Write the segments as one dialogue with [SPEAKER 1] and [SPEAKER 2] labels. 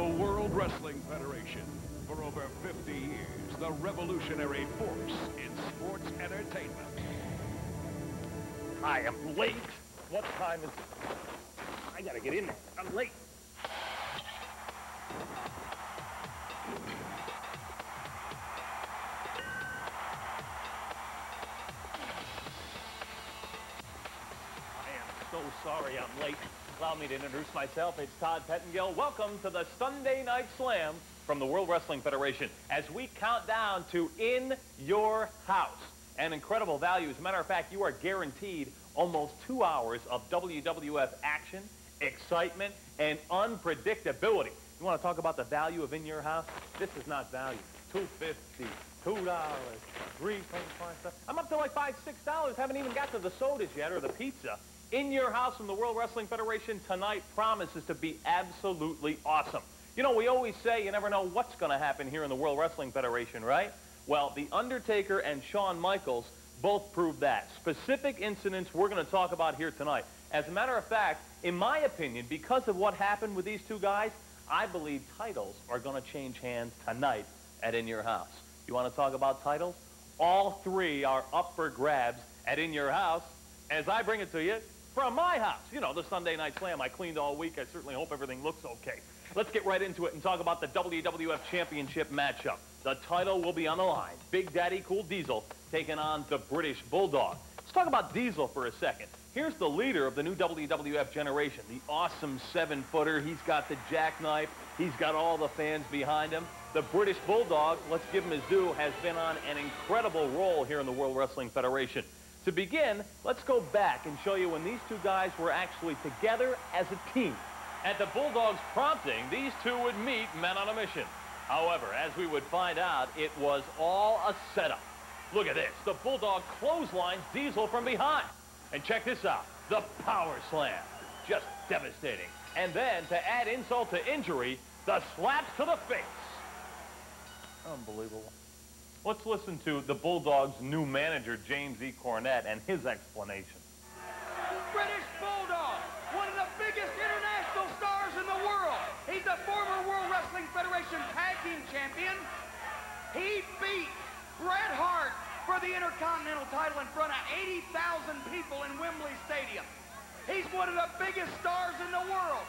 [SPEAKER 1] World Wrestling Federation. For over 50 years, the revolutionary force in sports entertainment.
[SPEAKER 2] I am late. What time is it? I gotta get in there. I'm late. I am so sorry I'm late. Allow me to introduce myself. It's Todd Pettengill. Welcome to the Sunday Night Slam from the World Wrestling Federation as we count down to In Your House. An incredible value. As a matter of fact, you are guaranteed almost 2 hours of WWF action, excitement, and unpredictability. You want to talk about the value of In Your House? This is not value. $2.50, $2, $3.25. I'm up to like $5, $6. Haven't even got to the sodas yet or the pizza. In Your House from the World Wrestling Federation tonight promises to be absolutely awesome. You know, we always say you never know what's going to happen here in the World Wrestling Federation, right? Well, The Undertaker and Shawn Michaels both proved that. Specific incidents we're going to talk about here tonight. As a matter of fact, in my opinion, because of what happened with these two guys, I believe titles are going to change hands tonight at In Your House. You want to talk about titles? All three are up for grabs at In Your House as I bring it to you from my house. You know, the Sunday Night Slam. I cleaned all week. I certainly hope everything looks okay. Let's get right into it and talk about the WWF Championship matchup. The title will be on the line. Big Daddy Cool Diesel taking on the British Bulldog. Let's talk about Diesel for a second. Here's the leader of the new WWF generation, the awesome 7-footer. He's got the jackknife. He's got all the fans behind him. The British Bulldog, let's give him his due, has been on an incredible roll here in the World Wrestling Federation. To begin, let's go back and show you when these two guys were actually together as a team. At the Bulldog's prompting, these two would meet men on a mission. However, as we would find out, it was all a setup. Look at this. The Bulldog clotheslines Diesel from behind. And check this out. The Power Slam. Just devastating. And then, to add insult to injury, the slaps to the face. Unbelievable. Let's listen to the Bulldog's new manager, James E. Cornette, and his explanation.
[SPEAKER 3] British Bulldog, one of the biggest international stars in the world. He's a former World Wrestling Federation Tag Team Champion. He beat Bret Hart for the Intercontinental title in front of 80,000 people in Wembley Stadium. He's one of the biggest stars in the world.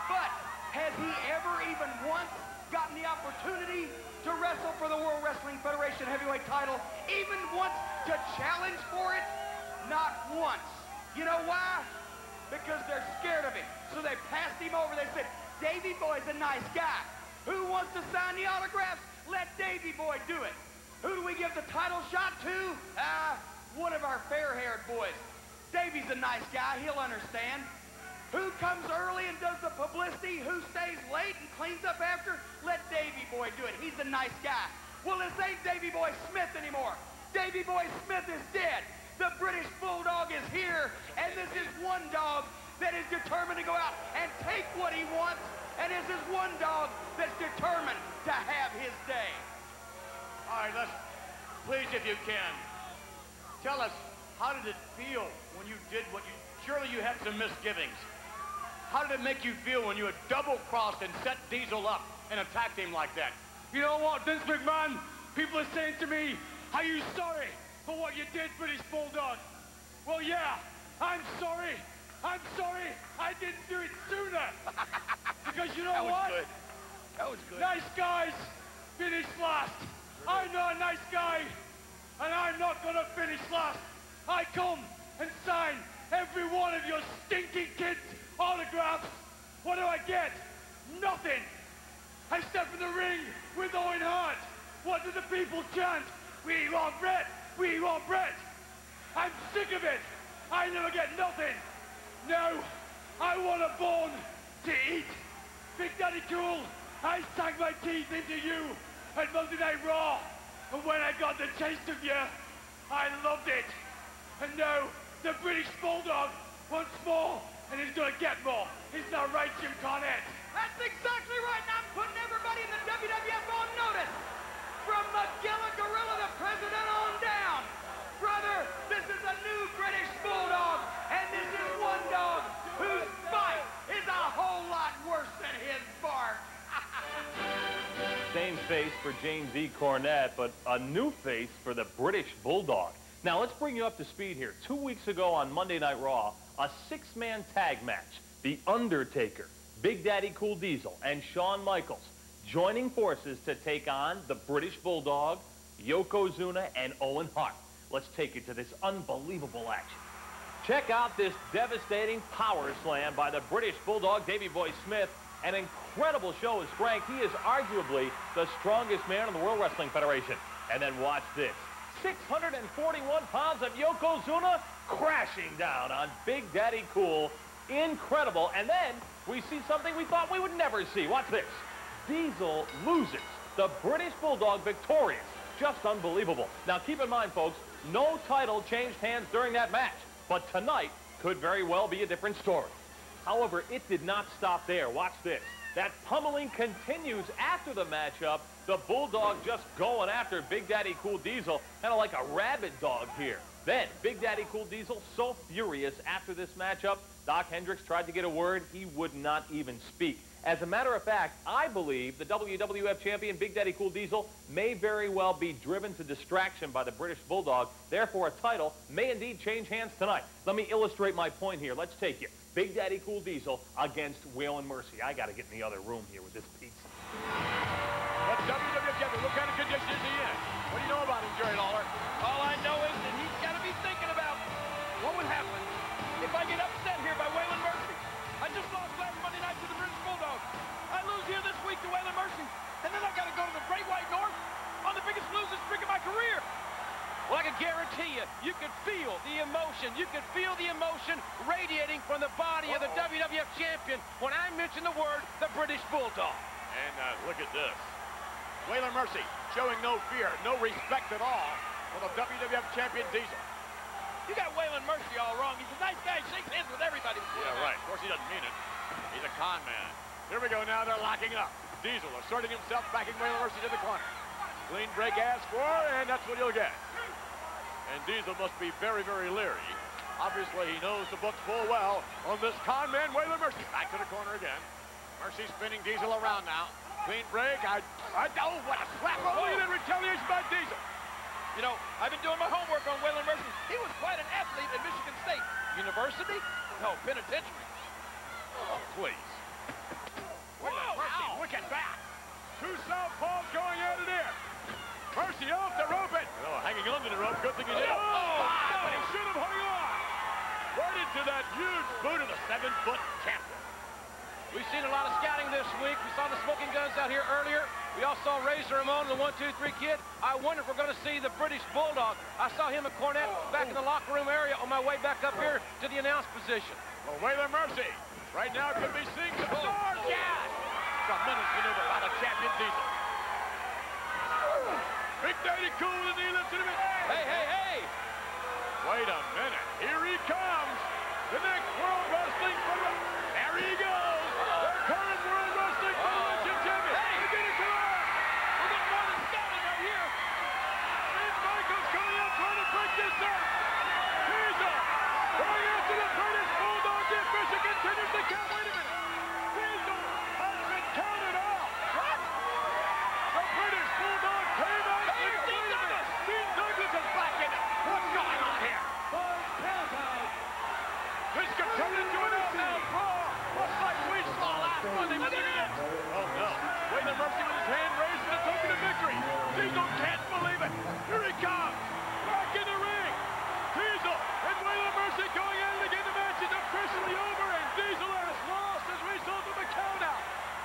[SPEAKER 3] But has he ever even once gotten the opportunity to wrestle for the World Wrestling Federation heavyweight title? Even once to challenge for it? Not once. You know why? Because they're scared of him. So they passed him over. They said, Davey Boy's a nice guy. Who wants to sign the autographs? Let Davey Boy do it. Who do we give the title shot to? One of our fair-haired boys. Davey's a nice guy. He'll understand. Who comes early and does the publicity? Who stays late and cleans up after? Let Davey Boy do it. He's a nice guy. Well, this ain't Davey Boy Smith anymore. Davey Boy Smith is dead. The British Bulldog is here, and this is one dog that is determined to go out and take what he wants, and this is one dog that's determined to have his day.
[SPEAKER 4] All right, let's, please, if you can, tell us, how did it feel when you did what you, surely you had some misgivings. How did it make you feel when you had double-crossed and set Diesel up and attacked him like that?
[SPEAKER 5] You know what, Vince McMahon, people are saying to me, are you sorry for what you did, British Bulldog? Well, yeah, I'm sorry. I'm sorry I didn't do it sooner. Because you know what?
[SPEAKER 4] Good. That was good.
[SPEAKER 5] Nice guys finish last. I'm not a nice guy, and I'm not going to finish last. I come and sign every one of your stinking kids' autographs. What do I get? Nothing. I step in the ring with Owen Hart. What do the people chant? We want Bret. We want Bret. I'm sick of it. I never get nothing. No, I want a bone to eat. Big Daddy Cool, I sank my teeth into you at Monday Night Raw. And when I got the taste of you, I loved it. And now, the British Bulldog wants more, and he's gonna get more. Isn't that right, Jim Cornette?
[SPEAKER 3] That's exactly right, and I'm putting everybody in the WWF on notice. From Magilla Gorilla, the president, on down. Brother, this is a new British Bulldog, and this is one dog whose bite is a whole lot worse than his bark.
[SPEAKER 2] Same face for James E. Cornette, but a new face for the British Bulldog. Now, let's bring you up to speed here. 2 weeks ago on Monday Night Raw, a six-man tag match. The Undertaker, Big Daddy Cool Diesel, and Shawn Michaels joining forces to take on the British Bulldog, Yokozuna, and Owen Hart. Let's take you to this unbelievable action. Check out this devastating power slam by the British Bulldog, Davey Boy Smith. An incredible show of strength. He is arguably the strongest man in the World Wrestling Federation. And then watch this. 641 pounds of Yokozuna crashing down on Big Daddy Cool. Incredible. And then we see something we thought we would never see. Watch this. Diesel loses. The British Bulldog victorious. Just unbelievable. Now keep in mind, folks, no title changed hands during that match. But tonight could very well be a different story. However, it did not stop there. Watch this. That pummeling continues after the matchup. The Bulldog just going after Big Daddy Cool Diesel, kind of like a rabid dog here. Then, Big Daddy Cool Diesel so furious after this matchup, Doc Hendricks tried to get a word. He would not even speak. As a matter of fact, I believe the WWF champion, Big Daddy Cool Diesel, may very well be driven to distraction by the British Bulldog. Therefore, a title may indeed change hands tonight. Let me illustrate my point here. Let's take you. Big Daddy Cool Diesel against Waylon Mercy. I got to get in the other room here with this pizza.
[SPEAKER 4] But WWF champion, what kind of condition is he in? What do you know about him, Jerry Lawler?
[SPEAKER 3] All I know is that he's got to be thinking about what would happen if I get upset here by Waylon Mercy. I just lost last Monday night to the British Bulldog. I lose here this week to Waylon Mercy, and then I got to go to the Great White North on the biggest losing streak of my career. Well, I can guarantee you, you could feel the emotion. You could feel the emotion radiating from the body of the WWF champion when I mention the word, the British Bulldog.
[SPEAKER 4] And look at this. Waylon Mercy showing no fear, no respect at all for the WWF champion Diesel.
[SPEAKER 3] You got Waylon Mercy all wrong. He's a nice guy. Shakes hands with everybody.
[SPEAKER 4] Yeah, right. Of course, he doesn't mean it. He's a con man. Here we go now. They're locking up. Diesel asserting himself, backing Waylon Mercy to the corner. Clean break asked for, and that's what you'll get. And Diesel must be very, very leery. Obviously, he knows the books full well on this con man, Waylon Mercy. Back to the corner again. Mercy spinning Diesel around now. Clean break. Oh, what a slap. Oh, look at that retaliation by Diesel.
[SPEAKER 3] You know, I've been doing my homework on Waylon Mercy. He was quite an athlete at Michigan State. University? No, penitentiary.
[SPEAKER 4] Oh, please.
[SPEAKER 3] Whoa,
[SPEAKER 4] Mercy, look at that. Two southpaws going at it here. Mercy off the rope. Oh, hanging onto the rope. Good thing he did. Oh, but he should have hung on. Right into that huge boot of the 7-foot champion.
[SPEAKER 3] We've seen a lot of scouting this week. We saw the smoking guns out here earlier. We also saw Razor Ramon, the 1-2-3 kid. I wonder if we're going to see the British Bulldog. I saw him and Cornette back in the locker room area on my way back up here to the announce position.
[SPEAKER 4] Well, Waylon Mercy right now could be seeing some stars.
[SPEAKER 3] Yeah!
[SPEAKER 4] Tremendous maneuver by the champion Diesel. Big Daddy Cool with the knee lift to the mid.
[SPEAKER 3] Hey, hey, hey!
[SPEAKER 4] Wait a minute. Here he comes. The next World Wrestling Federation. There he goes. The current World Wrestling Federation champion.
[SPEAKER 3] Hey!
[SPEAKER 4] He's getting to us.
[SPEAKER 3] We're getting more than scouting right here.
[SPEAKER 4] And Michaels coming up trying to break this up. Diesel going after the British Bulldog. The official continues to count. Wait a minute. Diesel has been counted out.
[SPEAKER 3] What?
[SPEAKER 4] The British Bulldog came out.
[SPEAKER 3] Hey, Dean Douglas.
[SPEAKER 4] Dean Douglas is back in it. What's going on here? This could turn into an out-and-out brawl. Looks like we saw last Monday. But there it is. Oh, no. Waylon Mercy with his hand raised in a token of victory. Diesel can't believe it. Here he comes. Back in the ring. Diesel and Waylon Mercy going at it again. The match is officially over, and Diesel has lost as a result of the countout.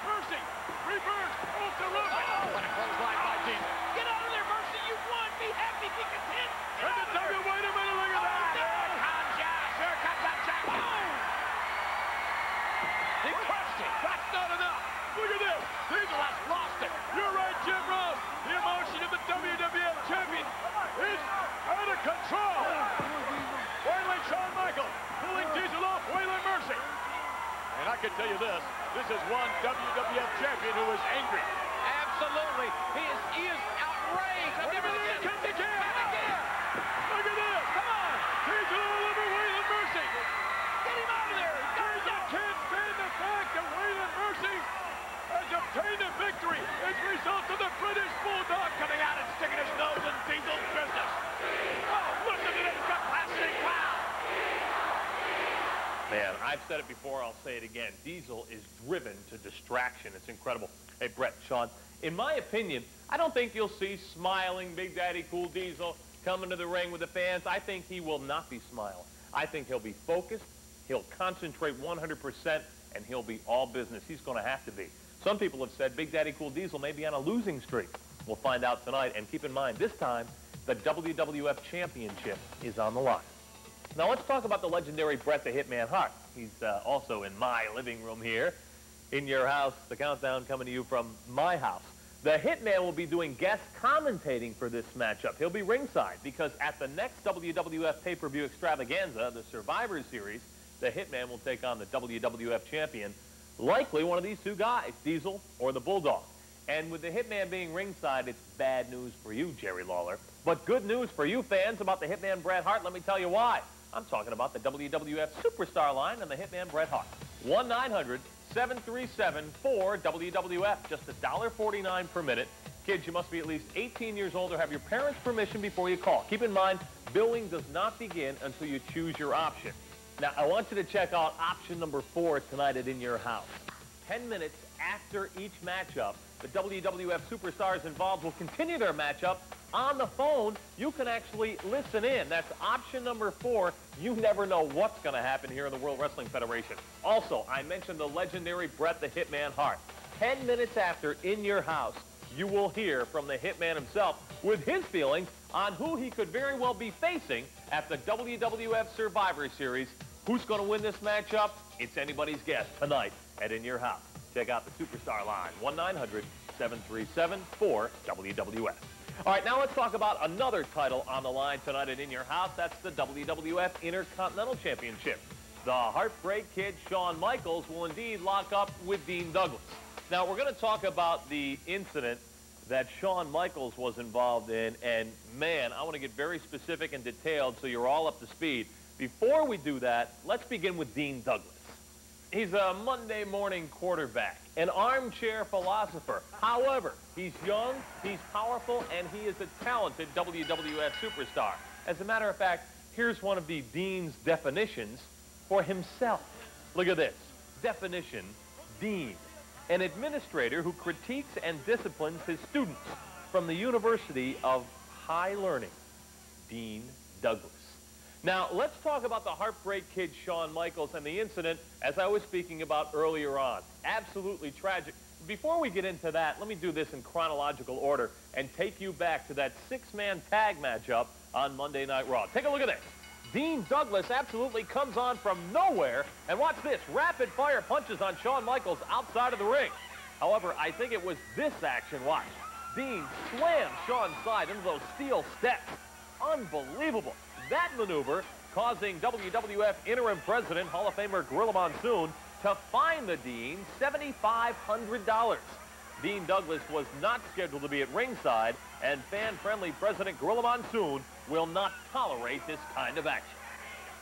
[SPEAKER 4] Mercy reversed off the rope. Oh, what a clothesline by Diesel.
[SPEAKER 3] Get out of there, Mercy. You won. Be happy. Be content.
[SPEAKER 4] And the W, wait a minute, look at that.
[SPEAKER 3] Here comes Josh. Here comes that champion.
[SPEAKER 4] He crushed it. That's not enough. Look at this. Diesel has lost it. You're right, Jim Ross. The emotion of the WWF champion is out of control. Waylon Shawn Michaels pulling Diesel off Waylon Mercy. And I can tell you this is one WWF champion who is angry.
[SPEAKER 3] Absolutely. He is outraged. I've never seen him.
[SPEAKER 4] Comes again. Look at this.
[SPEAKER 3] Come on.
[SPEAKER 4] Diesel all over Waylon Mercy.
[SPEAKER 3] Get him out of there.
[SPEAKER 4] Diesel can't stand the fact that Waylon Mercy has obtained a victory.
[SPEAKER 2] said it before, I'll say it again. Diesel is driven to distraction. It's incredible. Hey, Brett, Sean, in my opinion, I don't think you'll see smiling Big Daddy Cool Diesel coming to the ring with the fans. I think he will not be smiling. I think he'll be focused, he'll concentrate 100%, and he'll be all business. He's going to have to be. Some people have said Big Daddy Cool Diesel may be on a losing streak. We'll find out tonight, and keep in mind, this time, the WWF Championship is on the line. Now, let's talk about the legendary Bret the Hitman Hart. He's also in my living room here. In your house, the countdown coming to you from my house. The Hitman will be doing guest commentating for this matchup. He'll be ringside because at the next WWF pay-per-view extravaganza, the Survivor Series, the Hitman will take on the WWF champion, likely one of these two guys, Diesel or the Bulldog. And with the Hitman being ringside, it's bad news for you, Jerry Lawler. But good news for you fans about the Hitman Bret Hart. Let me tell you why. I'm talking about the WWF Superstar line and the Hitman Bret Hart. 1-900-737-4WWF. Just $1.49 per minute. Kids, you must be at least 18 years old or have your parents' permission before you call. Keep in mind, billing does not begin until you choose your option. Now, I want you to check out option number 4 tonight at In Your House. 10 minutes after each matchup, the WWF superstars involved will continue their matchup on the phone. You can actually listen in. That's option number 4. You never know what's going to happen here in the World Wrestling Federation. Also, I mentioned the legendary Bret the Hitman Hart. 10 minutes after In Your House, you will hear from the Hitman himself with his feelings on who he could very well be facing at the WWF Survivor Series. Who's going to win this matchup? It's anybody's guess tonight at In Your House. Check out the Superstar line, 1-900-737-4WWF. All right, now let's talk about another title on the line tonight at In Your House. That's the WWF Intercontinental Championship. The Heartbreak Kid, Shawn Michaels, will indeed lock up with Dean Douglas. Now, we're going to talk about the incident that Shawn Michaels was involved in, and man, I want to get very specific and detailed so you're all up to speed. Before we do that, let's begin with Dean Douglas. He's a Monday morning quarterback, an armchair philosopher. However, he's young, he's powerful, and he is a talented WWF superstar. As a matter of fact, here's one of the Dean's definitions for himself. Look at this. Definition, Dean, an administrator who critiques and disciplines his students from the University of High Learning. Dean Douglas. Now, let's talk about the Heartbreak Kid, Shawn Michaels, and the incident, as I was speaking about earlier on. Absolutely tragic. Before we get into that, let me do this in chronological order and take you back to that 6-man tag matchup on Monday Night Raw. Take a look at this. Dean Douglas absolutely comes on from nowhere, and watch this, rapid-fire punches on Shawn Michaels outside of the ring. However, I think it was this action, watch. Dean slams Shawn's side into those steel steps. Unbelievable. That maneuver causing WWF interim president, Hall of Famer Gorilla Monsoon, to fine the Dean $7,500. Dean Douglas was not scheduled to be at ringside, and fan-friendly President Gorilla Monsoon will not tolerate this kind of action.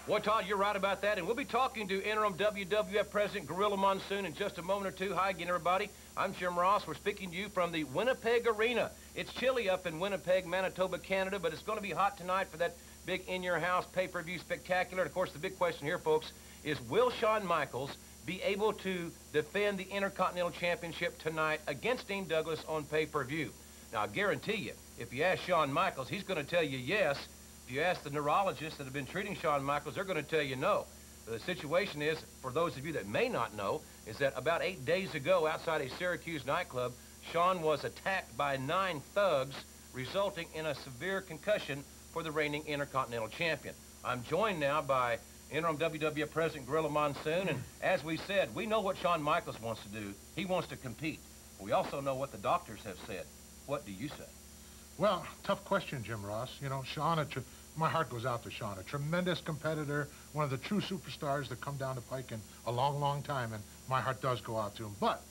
[SPEAKER 6] Well, Todd, you're right about that, and we'll be talking to interim WWF President Gorilla Monsoon in just a moment or two. Hi again, everybody. I'm Jim Ross. We're speaking to you from the Winnipeg Arena. It's chilly up in Winnipeg, Manitoba, Canada, but it's going to be hot tonight for that big In Your House pay-per-view spectacular. And, of course, the big question here, folks, is will Shawn Michaels be able to defend the Intercontinental Championship tonight against Dean Douglas on pay-per-view? Now, I guarantee you, if you ask Shawn Michaels, he's going to tell you yes. If you ask the neurologists that have been treating Shawn Michaels, they're going to tell you no. The situation is, for those of you that may not know, is that about 8 days ago outside a Syracuse nightclub, Shawn was attacked by 9 thugs, resulting in a severe concussion for the reigning Intercontinental Champion. I'm joined now by interim WWF President Gorilla Monsoon, and as we said, we know what Shawn Michaels wants to do. He wants to compete. We also know what the doctors have said. What do you say?
[SPEAKER 7] Well, tough question, Jim Ross. You know, Shawn, my heart goes out to Shawn, a tremendous competitor, one of the true superstars that come down the pike in a long, long time, and my heart does go out to him. But,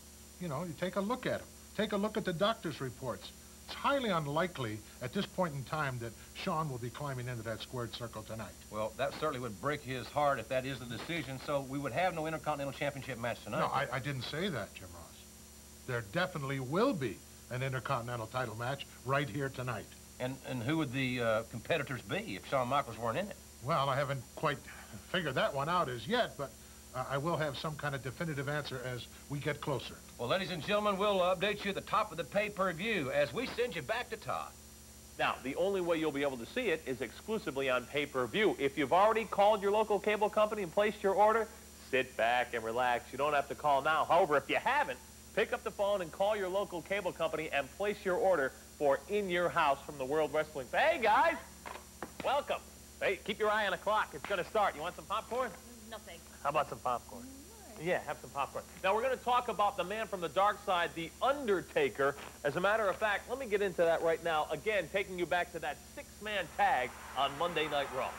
[SPEAKER 7] you know, you take a look at him. Take a look at the doctor's reports. It's highly unlikely at this point in time that Shawn will be climbing into that squared circle tonight.
[SPEAKER 6] Well, that certainly would break his heart if that is the decision, so we would have no Intercontinental Championship match tonight.
[SPEAKER 7] No, I didn't say that, Jim Ross. There definitely will be an Intercontinental title match right here tonight.
[SPEAKER 6] And who would the competitors be if Shawn Michaels weren't in it?
[SPEAKER 7] Well, I haven't quite figured that one out as yet, but I will have some kind of definitive answer as we get closer.
[SPEAKER 6] Well, ladies and gentlemen, we'll update you at the top of the pay-per-view as we send you back to Todd.
[SPEAKER 2] Now, the only way you'll be able to see it is exclusively on pay-per-view. If you've already called your local cable company and placed your order, sit back and relax. You don't have to call now. However, if you haven't, pick up the phone and call your local cable company and place your order for In Your House from the World Wrestling. Hey, guys! Welcome. Hey, keep your eye on the clock. It's going to start. You want some popcorn?
[SPEAKER 8] No, thanks.
[SPEAKER 2] How about some popcorn? Yeah, have some popcorn. Now, we're going to talk about the man from the dark side, The Undertaker. As a matter of fact, let me get into that right now. Again, taking you back to that six-man tag on Monday Night Raw.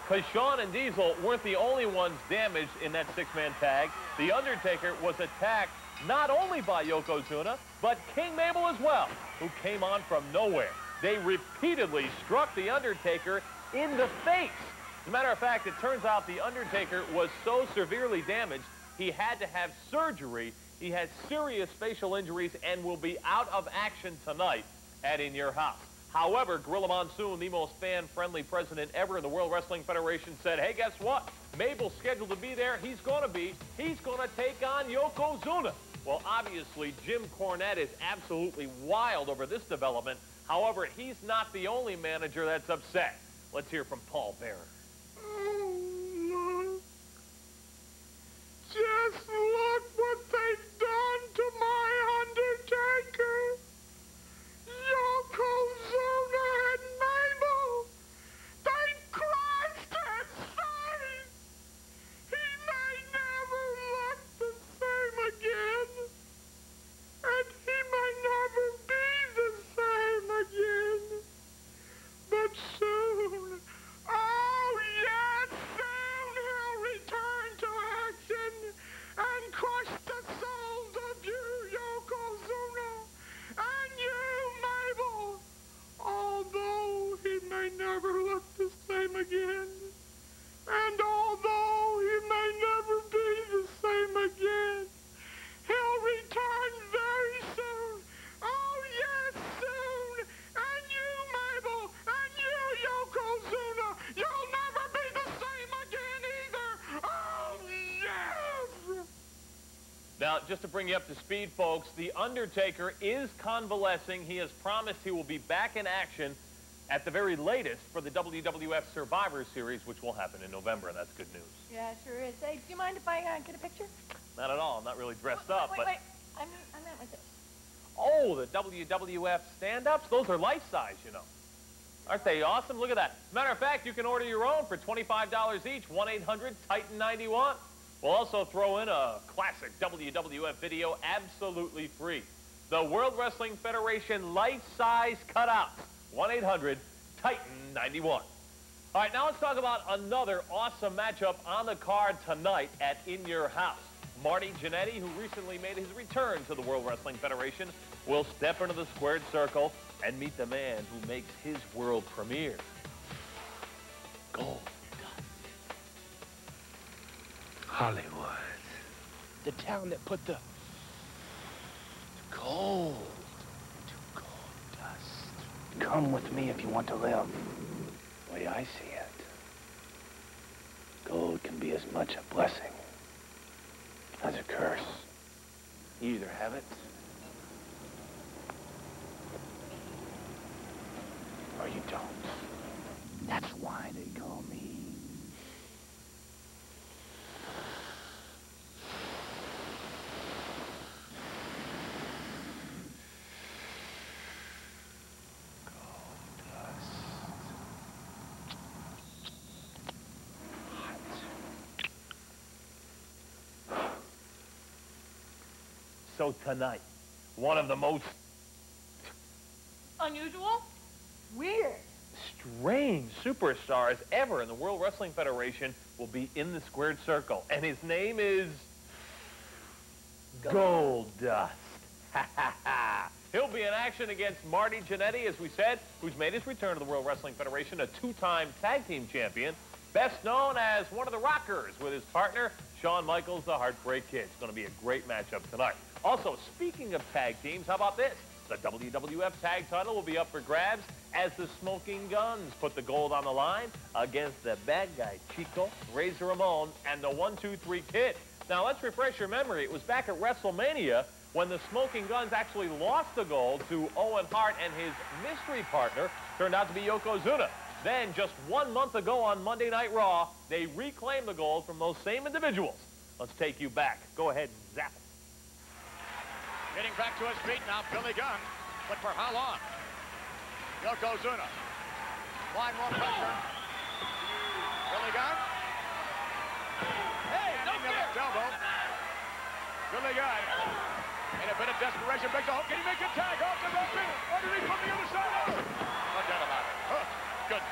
[SPEAKER 2] Because Shawn and Diesel weren't the only ones damaged in that six-man tag. The Undertaker was attacked not only by Yokozuna, but King Mabel as well, who came on from nowhere. They repeatedly struck The Undertaker in the face. As a matter of fact, it turns out The Undertaker was so severely damaged, he had to have surgery. He had serious facial injuries and will be out of action tonight at In Your House. However, Gorilla Monsoon, the most fan-friendly president ever in the World Wrestling Federation, said, hey, guess what? Mabel's scheduled to be there. He's going to take on Yokozuna. Well, obviously, Jim Cornette is absolutely wild over this development. However, he's not the only manager that's upset. Let's hear from Paul Bearer.
[SPEAKER 9] Just look what they've done to my Undertaker. Yokozuna and Mabel. They crushed his face. He may never look the same again. And he may never be the same again. But soon, oh yes, soon he'll return to action and crush the souls of you, Yokozuna, and you, Mabel, although he may never look the same again, and although he may never be the same again, he'll return very soon. Oh, yes, soon. And you, Mabel, and you, Yokozuna, you'll never be the same again either. Oh, yes.
[SPEAKER 2] Now, just to bring you up to speed, folks, The Undertaker is convalescing. He has promised he will be back in action at the very latest for the WWF Survivor Series, which will happen in November, and that's good news.
[SPEAKER 8] Yeah, sure is. Hey, do you mind if I get a picture?
[SPEAKER 2] Not at all. I'm not really dressed up, but...
[SPEAKER 8] Wait. I meant with this.
[SPEAKER 2] Oh, the WWF stand-ups? Those are life-size, you know. Aren't they awesome? Look at that. Matter of fact, you can order your own for $25 each, 1-800-TITAN-91. We'll also throw in a classic WWF video absolutely free. The World Wrestling Federation life-size cutouts, 1-800-TITAN-91. All right, now let's talk about another awesome matchup on the card tonight at In Your House. Marty Jannetty, who recently made his return to the World Wrestling Federation, will step into the squared circle and meet the man who makes his world premiere. Gold.
[SPEAKER 10] Hollywood. The town that put the gold into gold dust. Come with me if you want to live. The way I see it, gold can be as much a blessing as a curse. You either have it, or you don't. That's why they call me
[SPEAKER 2] So tonight, one of the most
[SPEAKER 8] Unusual? Weird.
[SPEAKER 2] strange superstars ever in the World Wrestling Federation will be in the squared circle. And his name is Goldust. He'll be in action against Marty Jannetty, as we said, who's made his return to the World Wrestling Federation, a two-time tag team champion, best known as one of the Rockers with his partner, Shawn Michaels, the Heartbreak Kid. It's going to be a great matchup tonight. Also, speaking of tag teams, how about this? The WWF Tag Title will be up for grabs as the Smoking Guns put the gold on the line against the bad guy Chico, Razor Ramon, and the 1-2-3 Kid. Now, let's refresh your memory. It was back at WrestleMania when the Smoking Guns actually lost the gold to Owen Hart, and his mystery partner turned out to be Yokozuna. Then, just 1 month ago on Monday Night Raw, they reclaimed the gold from those same individuals. Let's take you back. Go ahead and zap it.
[SPEAKER 4] Getting back to his feet now, Billy Gunn. But for how long? Yokozuna. Applying more pressure. Billy Gunn.
[SPEAKER 3] Hey, no
[SPEAKER 4] Landing the
[SPEAKER 3] fear.
[SPEAKER 4] left elbow. Billy Gunn. In a bit of desperation, makes a hook. Can he make a tag off the rope? Underneath from the other side. Oh. Forget about it. Huh. Good.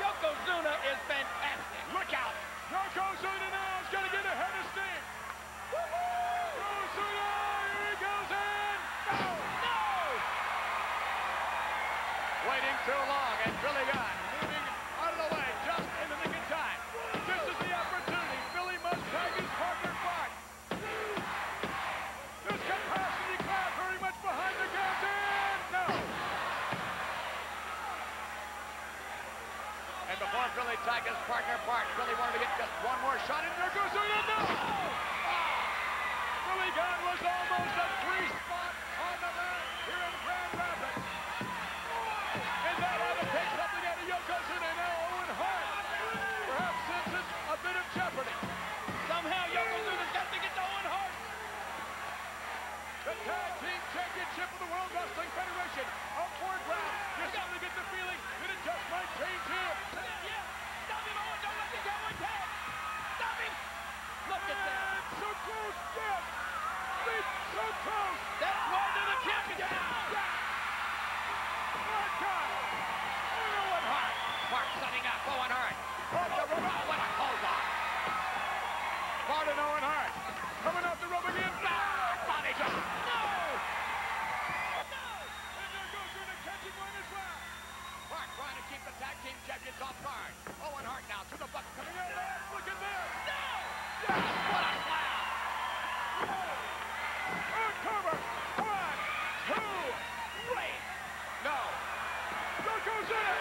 [SPEAKER 3] Yokozuna is fantastic.
[SPEAKER 4] Look out. Yokozuna now is going to get ahead of Sting. Yokozuna, here he goes in. No.
[SPEAKER 3] No!
[SPEAKER 4] Waiting too long, and Billy Gunn moving out of the way just in the nick of time. This is the opportunity. Billy must tag his partner back. This capacity crowd very much behind the guns, and no. And before Billy tagged his partner Bart, Billy wanted to get just one more shot, and there goes Yokozuna. No! Billy Gunn was almost a free spot on the mat here in Grand Rapids. And that ought to take something out of Yokozuna. Now Owen Hart perhaps senses a bit of jeopardy.
[SPEAKER 3] Somehow Yokozuna's got to get to Owen Hart.
[SPEAKER 4] The Tag Team Championship of the World Wrestling Federation up for grabs. You're starting to get the feeling that it just might change here.
[SPEAKER 3] Yeah. Stop him, Owen. Don't let him get one tag. Stop him. Look at that.
[SPEAKER 4] And so close, yes. So close.
[SPEAKER 3] That's one to the championship.
[SPEAKER 4] My God. Owen Hart.
[SPEAKER 3] Mark setting up Owen Hart.
[SPEAKER 4] Off the rope.
[SPEAKER 3] Oh, what a clothesline.
[SPEAKER 4] Bart and Owen Hart. Coming off the rope again.
[SPEAKER 3] Body drop. No.
[SPEAKER 4] And there goes Yokozuna catching one as well.
[SPEAKER 3] Mark trying to keep the tag team champions off guard. Owen Hart now to the bucket.
[SPEAKER 4] Coming out last. Look at this.
[SPEAKER 3] No. What a slam.
[SPEAKER 4] Cover. 1, 2, 3. No. Yokozuna.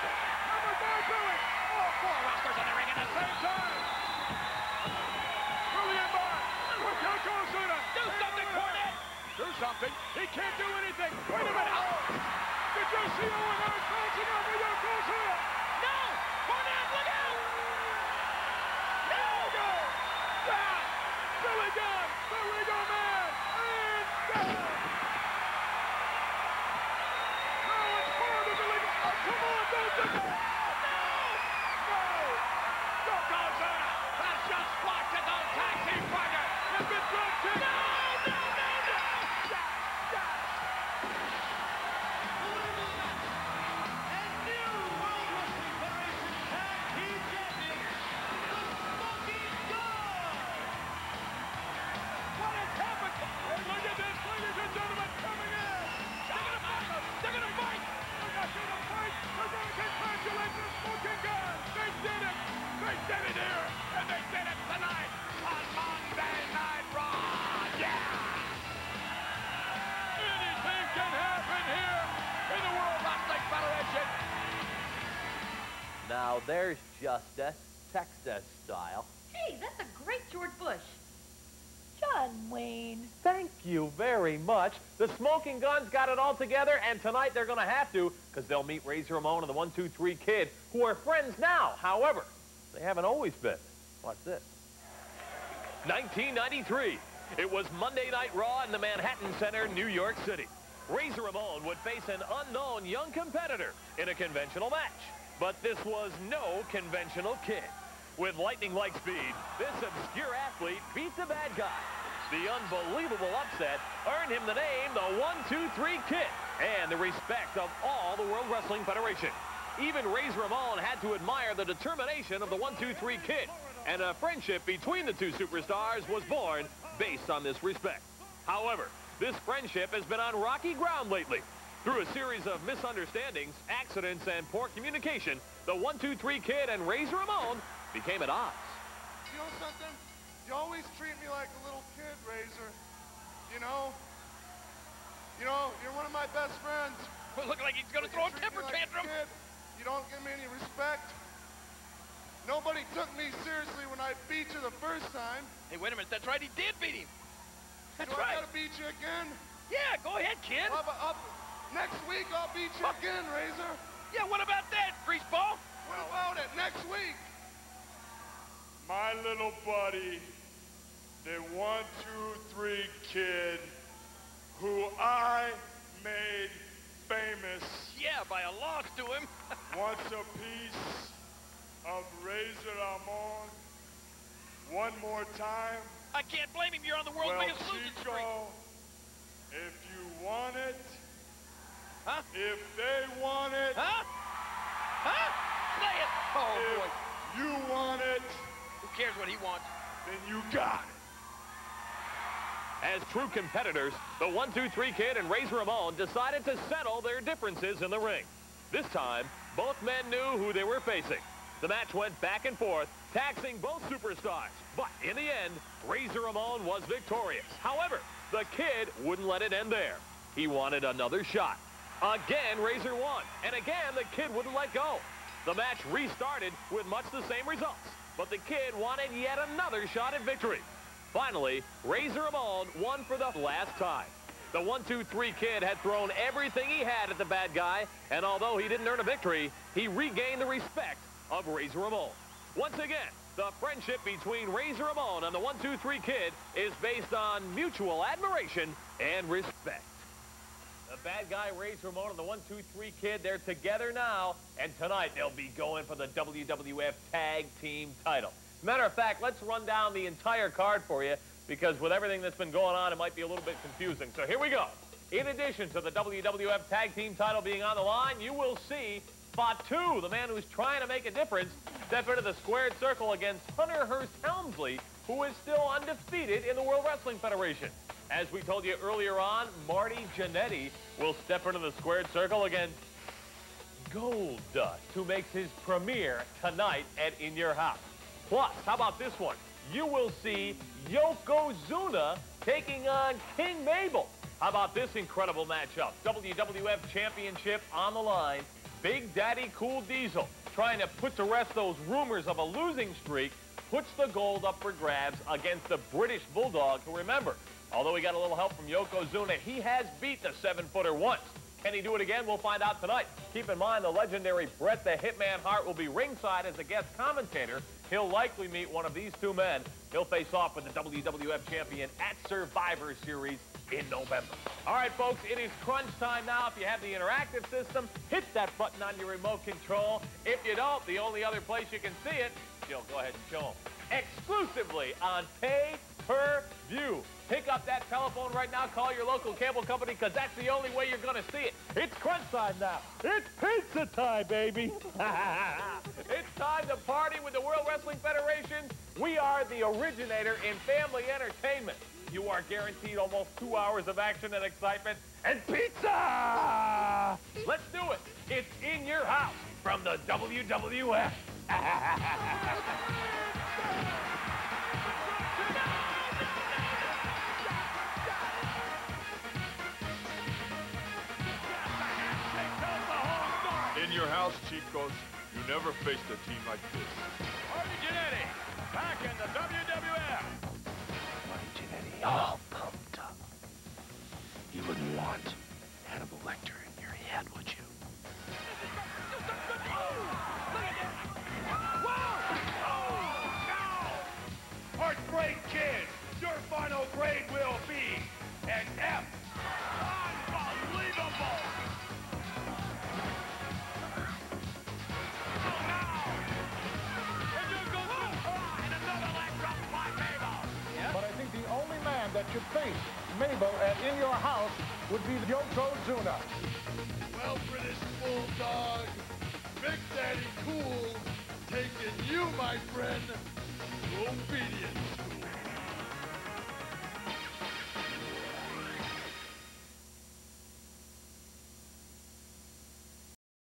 [SPEAKER 4] Covered by Billy.
[SPEAKER 3] All four wrestlers in the ring at the same time.
[SPEAKER 4] Billy and Bart. With Yokozuna.
[SPEAKER 3] Do something, Cornette.
[SPEAKER 4] Do something. He can't do anything. Wait a minute. Oh. Did you see Owen Hart bouncing off of Yokozuna?
[SPEAKER 3] No. Cornette, look out.
[SPEAKER 4] No. Go. Down. Billy Gunn. The Regal Man. And down. Now it's part of Billy Gunn. Oh, come on. Don't do that. No.
[SPEAKER 3] Yokozuna has just blocked his own tag team partner.
[SPEAKER 4] It's been drop kicked.
[SPEAKER 3] No.
[SPEAKER 4] What has happened? And look at this, ladies and gentlemen, coming in.
[SPEAKER 3] They're gonna fight.
[SPEAKER 4] They're not going to fight. They're going to congratulate the Smoking Guns. They did it. They did it here.
[SPEAKER 3] And they did it tonight on Monday Night Raw. Yeah!
[SPEAKER 4] Anything can happen here in the World Wrestling Federation.
[SPEAKER 2] Now, there's Justice, Texas style.
[SPEAKER 8] Hey, that's a great George Bush. John Wayne.
[SPEAKER 2] Thank you very much. The Smoking Guns got it all together, and tonight they're going to have to, because they'll meet Razor Ramon and the 1-2-3 Kid, who are friends now. However, they haven't always been. Watch this. 1993. It was Monday Night Raw in the Manhattan Center, New York City. Razor Ramon would face an unknown young competitor in a conventional match. But this was no conventional kid. With lightning-like speed, this obscure athlete beat the bad guy. The unbelievable upset earned him the name the 1-2-3 Kid and the respect of all the World Wrestling Federation. Even Razor Ramon had to admire the determination of the 1-2-3 Kid, and a friendship between the two superstars was born based on this respect. However, this friendship has been on rocky ground lately. Through a series of misunderstandings, accidents, and poor communication, the 1-2-3 Kid and Razor Ramon became at odds.
[SPEAKER 9] You know something? You always treat me like a little kid, Razor. You know? You know, you're one of my best friends.
[SPEAKER 11] Well, look like he's gonna throw a temper tantrum.
[SPEAKER 9] You don't give me any respect. Nobody took me seriously when I beat you the first time.
[SPEAKER 11] Hey, wait a minute. That's right. He did beat him. That's
[SPEAKER 9] Do
[SPEAKER 11] right.
[SPEAKER 9] I gotta beat you again?
[SPEAKER 11] Yeah, go ahead, kid.
[SPEAKER 9] Next week I'll beat you again, Razor.
[SPEAKER 11] Yeah, what about that, greaseball?
[SPEAKER 9] What about it? Next week.
[SPEAKER 12] My little buddy, the 1, 2, 3 kid who I made famous.
[SPEAKER 11] Yeah, by a loss to him.
[SPEAKER 12] Wants a piece of Razor Ramon one more time.
[SPEAKER 11] I can't blame him. You're on the world's biggest losing streak.
[SPEAKER 12] Chico, if you want it,
[SPEAKER 11] huh?
[SPEAKER 12] If they want it,
[SPEAKER 11] huh? Huh? Say it. Oh,
[SPEAKER 12] if
[SPEAKER 11] boy.
[SPEAKER 12] You want it.
[SPEAKER 11] Who cares what he wants?
[SPEAKER 12] Then you got it.
[SPEAKER 2] As true competitors, the 1, 2, 3 Kid and Razor Ramon decided to settle their differences in the ring. This time, both men knew who they were facing. The match went back and forth, taxing both superstars. But in the end, Razor Ramon was victorious. However, the Kid wouldn't let it end there. He wanted another shot. Again, Razor won. And again, the Kid wouldn't let go. The match restarted with much the same results. But the Kid wanted yet another shot at victory. Finally, Razor Ramon won for the last time. The 1, 2, 3 Kid had thrown everything he had at the bad guy, and although he didn't earn a victory, he regained the respect of Razor Ramon. Once again, the friendship between Razor Ramon and the 1, 2, 3 Kid is based on mutual admiration and respect. The bad guy, Razor Ramon, and the 1, 2, 3 Kid, they're together now, and tonight they'll be going for the WWF Tag Team title. Matter of fact, let's run down the entire card for you, because with everything that's been going on, it might be a little bit confusing. So here we go. In addition to the WWF Tag Team title being on the line, you will see Fatu, the man who's trying to make a difference, step into the squared circle against Hunter Hearst Helmsley, who is still undefeated in the World Wrestling Federation. As we told you earlier on, Marty Jannetty will step into the squared circle against Goldust, who makes his premiere tonight at In Your House. Plus, how about this one? You will see Yokozuna taking on King Mabel. How about this incredible matchup? WWF Championship on the line. Big Daddy Cool Diesel, trying to put to rest those rumors of a losing streak, puts the gold up for grabs against the British Bulldog, who, remember, although he got a little help from Yokozuna, he has beat the 7-footer once. Can he do it again? We'll find out tonight. Keep in mind, the legendary Bret the Hitman Hart will be ringside as a guest commentator. He'll likely meet one of these two men. He'll face off with the WWF champion at Survivor Series in November. All right, folks, it is crunch time now. If you have the interactive system, hit that button on your remote control. If you don't, the only other place you can see it, Jill, go ahead and show them. Exclusively on pay-per-view. Pick up that telephone right now. Call your local cable company, because that's the only way you're going to see it. It's crunch time now. It's pizza time, baby. It's time to party with the World Wrestling Federation. We are the originator in family entertainment. You are guaranteed almost 2 hours of action and excitement and pizza! Let's do it. It's In Your House from the WWF.
[SPEAKER 12] In Your House, Chicos, you never faced a team like this.
[SPEAKER 11] Marty Jannetty, back in the WWF.
[SPEAKER 10] Marty Jannetty, all pumped up. You wouldn't want Hannibal Lecter in your head, would you?
[SPEAKER 5] Heartbreak Kid, your final grade will be an F. Unbelievable!
[SPEAKER 7] But I think the only man that should face Mabel at In Your House would be Yokozuna.
[SPEAKER 9] Well, British Bulldog, Big Daddy Cool, taking you, my friend, to obedience.